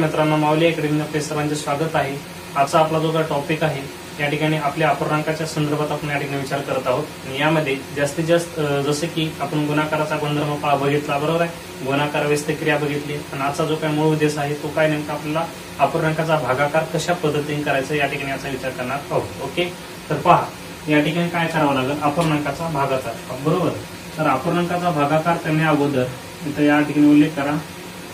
मित्रांनो, माऊली अकॅडमी आपले सर्वांचे स्वागत आहे। आजचा आपला जो टॉपिक आहे या ठिकाणी आपल्या अपूर्णांकाच्या संदर्भात आपण या ठिकाणी विचार करत आहोत। आणि यामध्ये जास्तीत जास्त जसे की आपण गुणाकाराचा गुणधर्म बघितला, बरोबर आहे, गुणाकार व्यस्त क्रिया बघितली। आणि आजचा जो काही मूळ उद्देश आहे तो काय, नेमका आपल्याला अपूर्णांकाचा भागाकार कशा पद्धतीने करायचा या ठिकाणी याचा विचार करणार आहोत। ओके, तर पहा या ठिकाणी काय करावं लागेल, अपूर्णांकाचा भागाकार, बरोबर। तर अपूर्णांकाचा भागाकार करण्या अगोदर इथं या ठिकाणी उल्लेख करा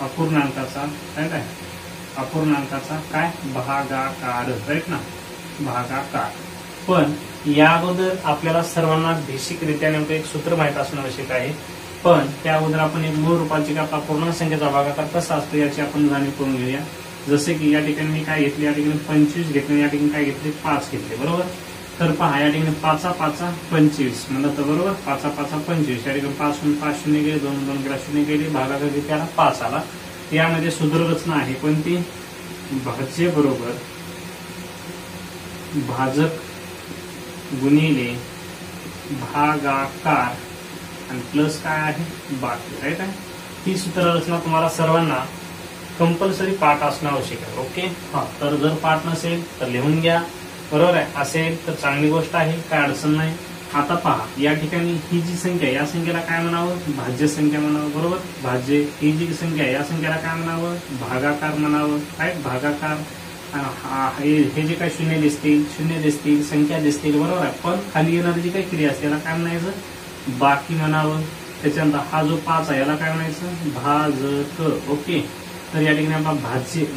अपूर्णांकाचा काय अपूर्णांकाचा काय भागाकार, राईट ना, भागाकार। पण या अगोदर आपल्याला सर्वांना बेसिकरित्या नेमकं एक सूत्र माहित असणं आवश्यक आहे। पण त्या अगोदर आपण एक मूळ रूपाची आपला पूर्ण संख्येचा भागाकार कसा असतो याची आपण जाणीव करून घेऊया। जसे की या ठिकाणी मी काय घेतले, या ठिकाणी 25 घेतले, या ठिकाणी काय घेतले 5 घेतले, बरोबर। तर पहा या ठिकाणी 5 5 25 म्हणलं तर बरोबर, 5 5 25, या ठिकाणी 5 5 शून्य गेले, 2 2 गेला शून्य गेले, भागाकार किती आला 5 आला। यामध्ये सूत्ररचना आहे कोणती, भाज्य बरोबर भाजक गुणिले भागाकार आणि प्लस काय आहे बाकी, राईट आहे। ही सूत्ररचना तुम्हाला सर्वांना कंपल्सरी पाठ असणं आवश्यक आहे। ओके, हा, तर जर पाठ नसेल तर लिहून घ्या, बरोबर आहे। असेल तर चांगली गोष्ट आहे, काय अडचण नाही। आता पहा या ठिकाणी ही जी संख्या, या संख्येला काय म्हणावं, भाज्य संख्या म्हणावं, बरोबर। भाज्य ही जी संख्या या संख्येला काय म्हणावं, भागाकार म्हणावं, काय भागाकार। हे जे काही शून्य दिसतील संख्या दिसतील, बरोबर आहे। पण खाली येणारी जी काही क्रिया असते याला काय म्हणायचं, बाकी म्हणावं। त्याच्यानंतर हा जो 5 आहे याला काय म्हणायचं, भाजक। ओके, तर या ठिकाणी आपला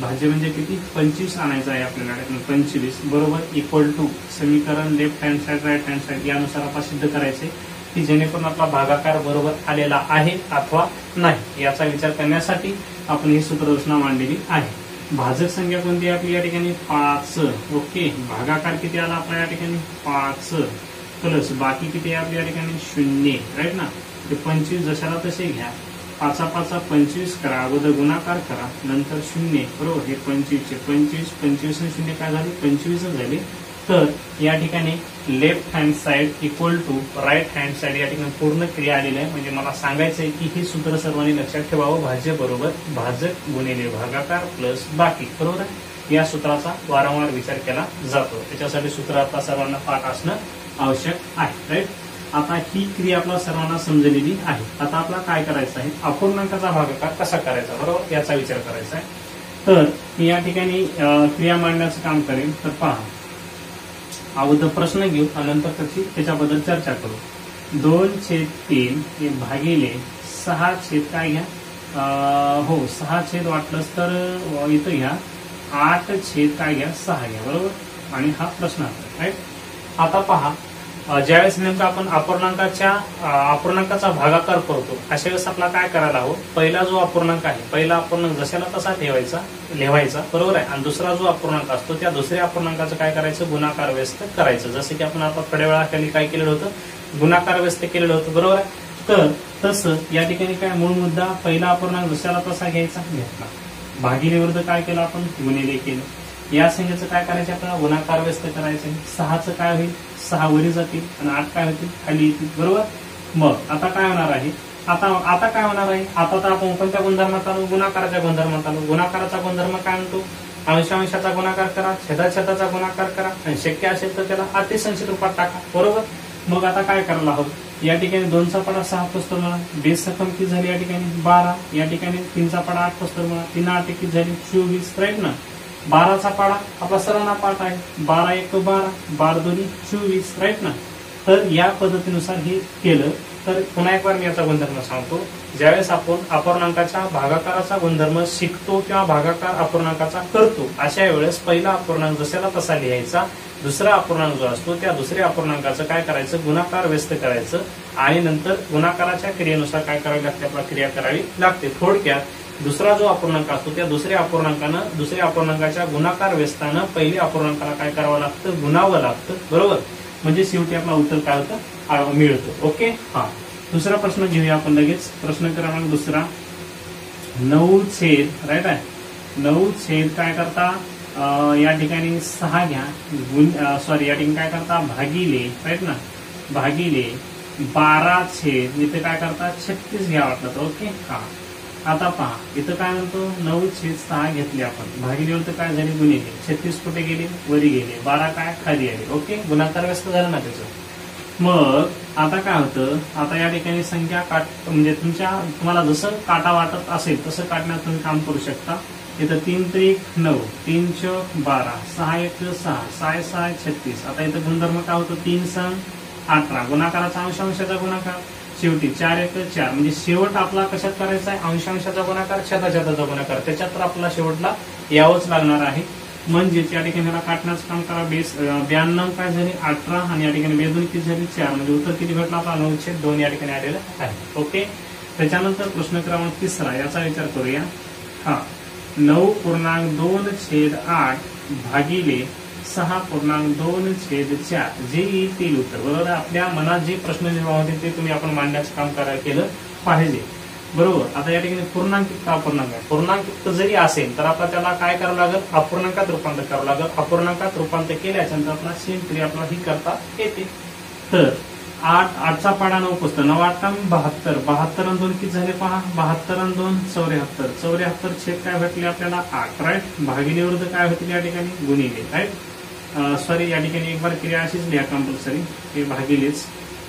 भाज्य म्हणजे किती, 25 आणायचं आहे आपल्याला, 25 बरोबर इक्वल टू समीकरण left hand side right hand side यानुसार आपण सिद्ध करायचे की जेणेकरून आपला भागाकार बरोबर आलेला आहे अथवा नाही याचा विचार करण्यासाठी आपण ही सूत्ररचना मांडलेली आहे। भाजक संख्या कोणती आहे आपली या ठिकाणी 5। ओके, भागाकार किती आला आपला या ठिकाणी 5 प्लस बाकी किती आहे आपल्या या ठिकाणी 0, राईट ना। ते 25 जशाला तसे घ्या, 5 5 25 करा, अगोदर गुणाकार करा, नंतर 0, बरोबर। हे 25 25 आणि 0 काय झाले 25 झाले। तर या ठिकाणी left hand side equal to right hand side या ठिकाणी पूर्ण क्रिया आलेली आहे। म्हणजे मला सांगायचंय की ही सूत्र सर्वांनी लक्षात ठेवावं, भाज्य बरोबर भाजक गुणिले भागाकार प्लस बाकी, बरोबर आहे। या सूत्राचा वारंवार विचार केला जातो, त्याच्यासाठी सूत्र आपला सर्वांना पाठ असणं आवश्यक आहे, राईट। आता ही क्रिया आपल्या सर्वांना समजलेली आहे। आता आपल्याला काय करायचं आहे, अपूर्णांकाचा भागाकार कसा करायचा, बरोबर, याचा विचार करायचा आहे। तर मी या ठिकाणी क्रिया मांडण्याचं काम करेन। तर पहा अगोदर प्रश्न घेऊ आणि नंतर त्याच्याबद्दल चर्चा करू। 2/3 हे भागिले 6 काय घ्या, हो 6 वाटलंच तर इथं घ्या 8 काय घ्या 6 घ्या, बरोबर। आणि हा प्रश्न आहे, राईट। आता पहा ज्यावेळेस नेमका आपण अपूर्णांकाचा भागाकार करतो अशा वेळेस आपला काय करायला हवं, पहिला जो अपूर्णांक आहे पहिला अपूर्णांक जशाला तसा लिहायचा, बरोबर आहे। आणि दुसरा जो अपूर्णांक असतो त्या दुसऱ्या अपूर्णांकाचं काय करायचं, गुणाकार व्यस्त करायचं। जसं की आपण आता थोड्या वेळाखाली काय केलेलं होतं, गुणाकार व्यस्त केलेलं होतं, बरोबर आहे। तर तसं या ठिकाणी काय मूळ मुद्दा, पहिला अपूर्णांक जशाला तसा घेतला, भागिले विरुद्ध काय केलं आपण, गुणिले केलं। या संख्येचं काय करायचं आपल्याला, गुणाकार व्यस्त करायचं। 6चं काय होईल, 6 वरी जातील आणि 8 काय होतील खाली येतील, बरोबर। मग आता काय होणार आहे, आता काय होणार आहे, आता तर आपण कोणत्या गुणधर्मात आलो, गुणाकाराच्या गुणधर्मात आलो। गुणाकाराचा गुणधर्म काय म्हणतो, अंशांशाचा गुणाकार करा, छेदाछेदाचा गुणाकार करा आणि शक्य असेल तर त्याला अतिसंख्यित रूपात टाका, बरोबर। मग आता काय करायला हवं, या ठिकाणी 2चा पाडा 6 पुस्तर म्हणा, बेस रक्कम किती झाली या ठिकाणी 12, या ठिकाणी 3चा पाडा 8 पुस्तर म्हणा, 3 8 किती झाली 24, राईट ना। 12चा पाडा आपला सर्वांना पाठ आहे, 12 1 12, 12 2 24, राईट ना। तर या पद्धतीनुसार हे केलं तर पुन्हा एक बार मी याचा गुणधर्म सांगतो। ज्यावेळेस आपण अपूर्णांकाच्या भागाकाराचा गुणधर्म शिकतो किंवा भागाकार अपूर्णांकाचा करतो अशा वेळेस पहिला अपूर्णांक जशाला तसा लिहायचा, दुसरा अपूर्णांक जो असतो त्या दुसऱ्या अपूर्णांकाचं काय करायचं, गुणाकार व्यस्त करायचं आणि नंतर गुणाकाराच्या क्रियेनुसार काय करावी लागते, आपल्याला क्रिया करावी लागते। थोडक्यात दुसरा जो अपूर्णांक असतो त्या दुसऱ्या अपूर्णांकाच्या गुणाकार व्यस्तानं पहिल्या अपूर्णांकाला काय करावं लागतं, गुणावं लागतं, बरोबर। म्हणजे शेवटी आपला उत्तर काय होतं, मिळतो। ओके, हा दुसरा प्रश्न घेऊया आपण लगेच। प्रश्न क्रमांक दुसरा, 9 राईट आहे, 9 काय करता या ठिकाणी 6 घ्या, या ठिकाणी काय करता भागिले, राईट ना, भागिले 12 इथे काय करता 36 घ्या वाटलं तर, ओके। हा आता पहा इथं काय म्हणतो 9/6 घेतली आपण, भागिले तर काय झाली गुणिले, 36 कुठे गेले वरी गेले, 12 काय खाली आले. ओके, गुणाकार व्यस्त झाला ना त्याचं. मग आता काय होतं, आता या ठिकाणी संख्या म्हणजे तुम्हाला जसं काटा वाटत असेल तसं काटण्यात तुम्ही काम करू शकता. इथं 3 त्रिक 9, 3 चौक 12, 6 1 6, 6 6 36. आता इथं गुणधर्म काय होतं, 3 संग 18, गुणाकाराचा अंशांशाचा गुणाकार, शेवटी 4 1 4. म्हणजे शेवट आपला कशात करायचा आहे, अंशांशाचा गुणाकार छेदाछेदाचा गुणाकार, त्याच्यात तर आपला शेवटला यावंच लागणार आहे. म्हणजेच या ठिकाणी ह्याला काटण्याचं काम करा. 92 काय झाले 18 आणि या ठिकाणी बेदून किती झाली 4, म्हणजे उत्तर किती भेटला आपला 9/2 या ठिकाणी आलेलं आहे. ओके, त्याच्यानंतर प्रश्न क्रमांक 3 याचा विचार करूया. हा 9.2/8 भागिले 6.2/4 जे येतील उत्तर. बरोबर, आपल्या मनात जे प्रश्न निर्माण होते ते तुम्ही आपण मांडण्याचं काम केलं पाहिजे. बरोबर, आता या ठिकाणी पूर्णांकित का अपूर्णांक आहे, पूर्णांकित जरी असेल तर आपल्याला त्याला काय करावं लागेल, अपूर्णांकात रूपांतर करावं लागेल. अपूर्णांकात रूपांतर केल्याच्या नंतर आपला सेम आपल्याला ही करता येते. तर 8चा पाडा 9 पुसतं, 9 8 72, 72 आणि 2 किती झाले पहा, 72 आणि 2 74, 74 छेद काय भेटले आपल्याला 8. राईट, भागिले विरुद्ध काय होतील या ठिकाणी गुणिले. राईट, सॉरी या ठिकाणी एक बार क्रिया अशीच लिहा कंपल्सरी, हे भागिलेच.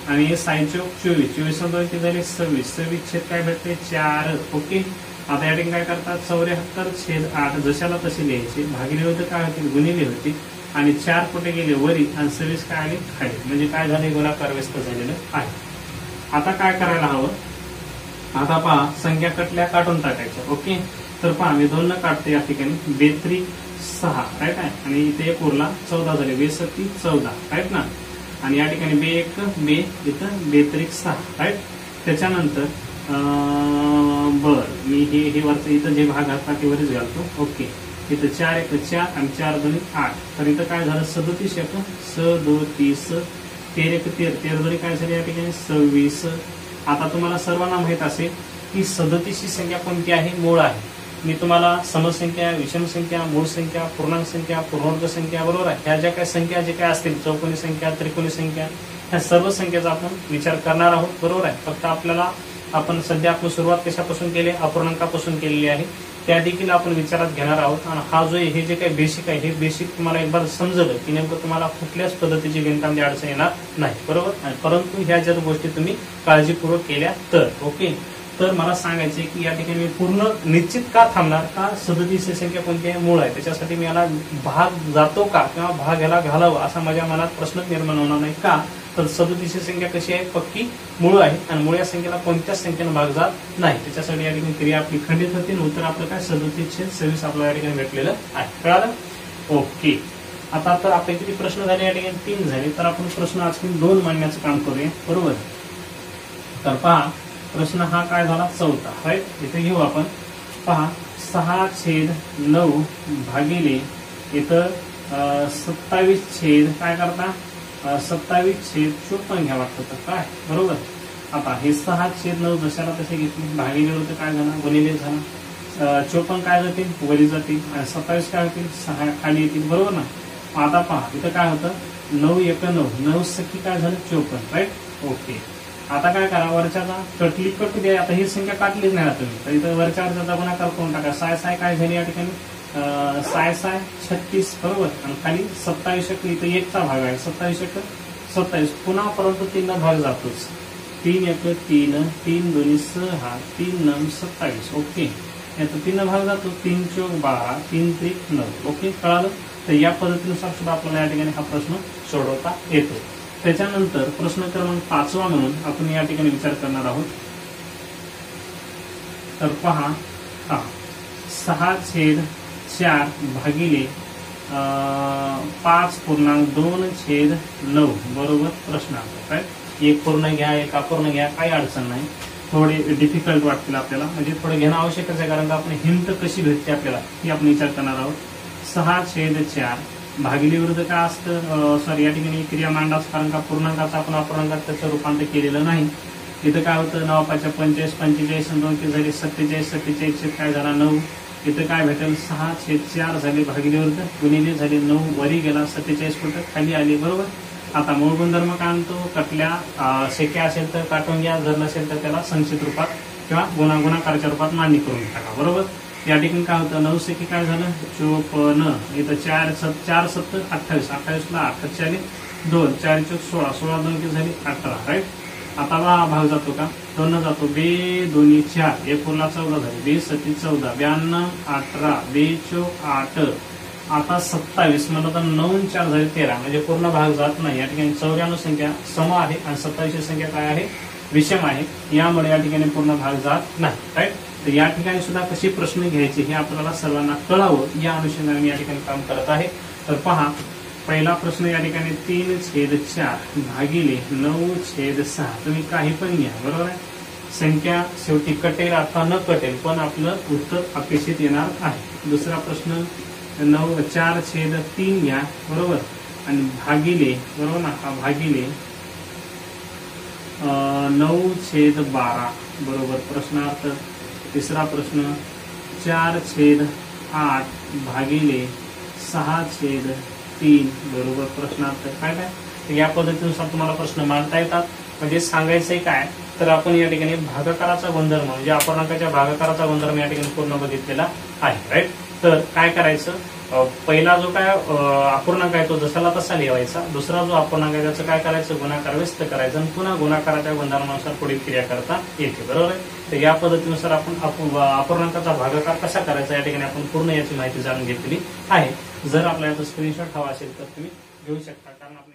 आणि 6 चौक 24, 24 आणि 2 किती झाले 26, 26 छेद काय भेटले 4. ओके, आता या ठिकाणी काय करतात 74 छेद 8 जशाला तसे लिहायचे, भागिले विरुद्ध काय होतील गुणिले होते आणि 4 कुठे गेले वरी आणि 26 काय आले खाली, म्हणजे काय झाले गुणाकार व्यस्त झालेलं आहे. आता काय करायला हवं, आता पहा संख्या कटल्या काढून टाकायच्या. ओके, तर पहा मी 2 न काढते या ठिकाणी, 2 6 राईट आहे आणि इथे 1 उरला 14 झाले, 2 7 14 राईट ना, आणि या ठिकाणी 2 1 2 इथं 2 6 राईट. त्याच्यानंतर बर मी हे वरचं इथं जे भाग असतात ते वरच घालतो. ओके, इथं 4 1 4 आणि 4 2 8, तर इथं काय झालं 37 1 37, 13 1 13, 13 2 काय झाले या ठिकाणी 26. आता तुम्हाला सर्वांना माहित असेल की 37 ही संख्या कोणती आहे, मूळ आहे. मी तुम्हाला समसंख्या, विषम संख्या, मूळ संख्या, पूर्णांक संख्या, पूर्णांक संख्या, बरोबर आहे, ह्या ज्या काही संख्या जे काय असतील, चौकोनी संख्या, त्रिकोणी संख्या, ह्या सर्व संख्येचा आपण विचार करणार आहोत. बरोबर आहे, फक्त आपल्याला आपण सध्या आपण सुरुवात कशापासून केली, अपूर्णांकापासून केलेली आहे, त्या देखील आपण विचारात घेणार आहोत. आणि हा जो हे जे काही बेसिक आहे हे बेसिक तुम्हाला एक बार समजलं की नेमकं तुम्हाला कुठल्याच पद्धतीची गणितामध्ये अडचण येणार नाही. बरोबर, परंतु ह्या ज्या गोष्टी तुम्ही काळजीपूर्वक केल्या तर. ओके, तर मला सांगायचे की या ठिकाणी मी पूर्ण निश्चित का थांबणार, का 37 ही संख्या कोणती आहे, मूळ आहे, त्याच्यासाठी मी याला भाग जातो का किंवा भाग याला घालावं असा माझ्या मनात प्रश्नच निर्माण होणार नाही. का तर 37 ही संख्या कशी आहे, पक्की मूळ आहे आणि मूळ या संख्येला कोणत्याच संख्येनं भाग जात नाही. त्याच्यासाठी या ठिकाणी क्रिया आपली खंडित होती, उत्तर आपलं काय 37/26 आपल्या या ठिकाणी भेटलेलं आहे. कळालं. ओके, आता तर आपले किती प्रश्न झाले या ठिकाणी 3 झाले, तर आपण प्रश्न आज 2 मांडण्याचं काम करूया. बरोबर, तर पहा प्रश्न हा काय झाला 4था. राईट, इथे घेऊ आपण. पहा 6/9 भागिले इथं 27 छेद काय करता 27/54 घ्यावं लागतं तर काय. बरोबर, आता हे 6/9 जशाला तसे घेतले, भागिले होतं काय झालं गुणिले झाला, 54 काय जातील वरी जातील आणि 27 काय होतील 6 खाली येतील. बरोबर ना. आता पहा इथं काय होतं 9 1 9, 9 सख्खी काय झालं 54. राईट. ओके, आता काय करा वरच्याचा कटली कट द्या. आता ही संख्या काटलीच नाही तुम्ही, तर इथं वरच्या गुणाकार करून टाका. 6 काय झाली या ठिकाणी 6 36. बरोबर, आणि खाली 27 इथं 1चा भाग आहे, 27 27 पुन्हा परंतु 3 भाग जातोच. 3 1 3, 3 2 6, 3 9 27. ओके, याचा 3 भाग जातो, 3 चौक 12, 3 त्रिक 9. ओके, कळालं. तर या पद्धतीनुसार सुद्धा आपल्याला या ठिकाणी हा प्रश्न सोडवता येतो. त्याच्यानंतर प्रश्न क्रमांक 5वा म्हणून आपण या ठिकाणी विचार करणार आहोत. तर पहा 6/4 भागिले 5.2/9 बरोबर प्रश्न आहे. एक पूर्ण घ्या एक अपूर्ण घ्या काही अडचण नाही. थोडे डिफिकल्ट वाटतील आपल्याला, म्हणजे थोडं घेणं आवश्यकच आहे, कारण का आपण हिंट कशी भेटते आपल्याला ही आपण विचार करणार आहोत. 6/4 भागिले विरुद्ध काय असतं, सॉरी या ठिकाणी क्रिया मांडाच, कारण का पूर्णांकाचा आपण अपूर्णांकात त्याचं रूपांतर केलेलं नाही. इथं काय होतं 9 5 45, 45 आणि 2 झाले 47, 47 काय झाला 9. इथं काय भेटेल 6/4 झाले, भागिले विरुद्ध गुणिले झाले 9 वरी गेला 47 कुठं खाली आले. बरोबर, आता मूळ गुणधर्म काय म्हणतो, कटल्या शेक्या असेल तर काटून घ्या, जर नसेल तर त्याला संक्षिप्त रूपात किंवा गुणाकाराच्या रूपात मांडणी करून टाका. बरोबर. या ठिकाणी काय होतं 9 सेकी काय झालं 54. इथं 4 7 28. 28ला 8 चाले 2 4 चौक 16. 16 2 किती झाली 18. राईट. आता हा भाग जातो का 2 जातो. 2 2 4 1 4ला 14 झाली. 2 7 14 92 18 2 चौक 8. आता 27 म्हणलं तर 9 4 झाले 13. म्हणजे पूर्ण भाग जात नाही. या ठिकाणी 94 संख्या सम आहे आणि 27 संख्या काय आहे विषम आहे. यामुळे या ठिकाणी पूर्ण भाग जात नाही. राईट. तर या ठिकाणी सुद्धा कशी प्रश्न घ्यायचे हे आपल्याला सर्वांना कळावं या अनुषंगाने मी या ठिकाणी काम करत आहे. तर पहा पहिला प्रश्न या ठिकाणी 3/4 भागिले 9/6. तुम्ही काही पण घ्या. बरोबर आहे. संख्या शेवटी कटेल अथवा न कटेल पण आपलं उत्तर अपेक्षित येणार आहे. दुसरा प्रश्न 4/3 घ्या. बरोबर. आणि भागिले बरोबर ना हा भागिले 9/12. बरोबर प्रश्नार्थ. तिसरा प्रश्न 4/8 भागिले 6/3. बरोबर प्रश्नार्थ. काय तर या पद्धतीनुसार तुम्हाला प्रश्न मांडता येतात. म्हणजे सांगायचंय काय तर आपण या ठिकाणी भागाकाराचा गुणधर्म म्हणजे अपूर्णांकाच्या भागाकाराचा गुणधर्म या ठिकाणी पूर्ण बघितलेला आहे. राईट. तर काय करायचं पहिला जो काय अपूर्णांक आहे तो जसाला तसा लिहायचा. दुसरा जो अपूर्णांक आहे त्याचं काय करायचं गुणाकार व्यस्त करायचं आणि पुन्हा गुणाकाराच्या गुणधर्मानुसार पुढील क्रिया करता येते. बरोबर आहे. तर या पद्धतीनुसार आपण अपूर्णांकाचा भागाकार कसा करायचा या ठिकाणी आपण पूर्ण याची माहिती जाणून घेतलेली आहे. जर आपल्याला स्क्रीनशॉट हवा असेल तर तुम्ही घेऊ शकता. कारण आपण